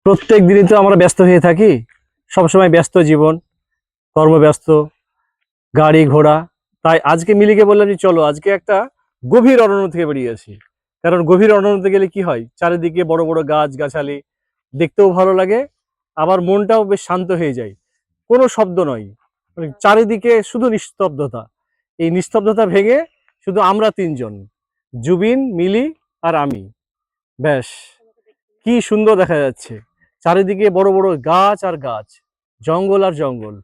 প্রত্যেক দিনই তো আমরা ব্যস্ত হয়ে থাকি, সবসময় ব্যস্ত জীবন, কর্মব্যস্ত, গাড়ি ঘোড়া। তাই আজকে মিলিকে বললাম যে চলো আজকে একটা গভীর অরণ্য থেকে বেরিয়ে আসি। কারণ গভীর অরণ্যতে গেলে কি হয়, চারিদিকে বড় বড় গাছ গাছালি, দেখতেও ভালো লাগে, আবার মনটাও বেশ শান্ত হয়ে যায়। কোনো শব্দ নয়, মানে চারিদিকে শুধু নিস্তব্ধতা। এই নিস্তব্ধতা ভেঙে শুধু আমরা তিনজন, জুবিন, মিলি আর আমি। ব্যাস, কি সুন্দর দেখা যাচ্ছে। চারিদিকে বড় বড় গাছ আর গাছ, জঙ্গল আর জঙ্গল।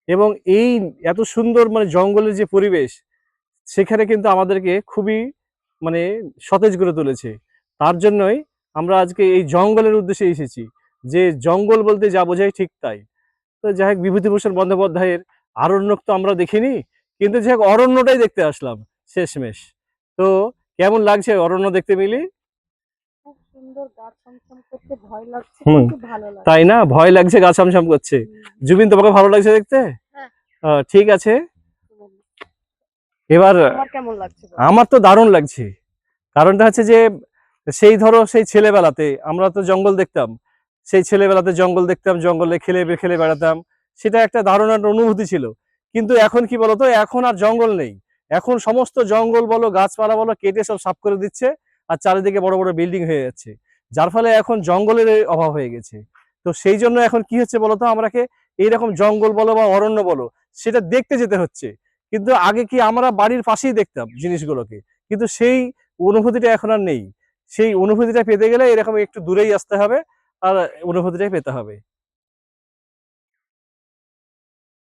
এবং এই এত সুন্দর মানে জঙ্গলের যে পরিবেশ, সেখানে কিন্তু আমাদেরকে খুবই মানে সতেজ করে তুলেছে। তার জন্যই আমরা আজকে এই জঙ্গলের উদ্দেশ্যে এসেছি। যে জঙ্গল বলতে যা বোঝায় ঠিক তাই। তো যাই হোক, বিভূতিভূষণ বন্দ্যোপাধ্যায়ের আরণ্যক তো আমরা দেখিনি, কিন্তু যাই হোক অরণ্যটাই দেখতে আসলাম শেষমেশ। তো কেমন লাগছে অরণ্য দেখতে মিলি? খুব সুন্দর, গা ছমছম করছে, ভয় লাগছে হুম, কিন্তু ভালো তাই লাগছে। না? ভয় লাগছে, গা ছমছম করছে। হুম। জুবিন, তোমাকে ভালো লাগছে দেখতে? হ্যাঁ। ঠিক আছে। হুম। এবার তোমার কেমন লাগছে বলো? আমার তো দারুণ লাগছে। কারণটা হচ্ছে যে সেই ধরো সেই ছেলেবেলাতে আমরা তো জঙ্গল দেখতাম, সেই ছেলেবেলাতে জঙ্গল দেখতাম, জঙ্গলে খেলে খেলে বেড়াতাম। সেটা একটা দারুণ একটা অনুভূতি ছিল। কিন্তু এখন কি বলতো, এখন আর জঙ্গল নেই। এখন সমস্ত জঙ্গল বলো গাছপালা বলো কেটে সব সাফ করে দিচ্ছে, আর চারিদিকে বড় বড় বিল্ডিং হয়ে যাচ্ছে। যার ফলে এখন জঙ্গলের অভাব হয়ে গেছে। তো সেই জন্য এখন কি হচ্ছে বলতো, আমরাকে এইরকম জঙ্গল বলো বা অরণ্য বলো, সেটা দেখতে যেতে হচ্ছে। কিন্তু আগে কি আমরা বাড়ির পাশেই দেখতাম জিনিসগুলোকে, কিন্তু সেই অনুভূতিটা এখন আর নেই। সেই অনুভূতিটা পেতে গেলে এরকম একটু দূরেই আসতে হবে, আর অনুভূতিটাই পেতে হবে।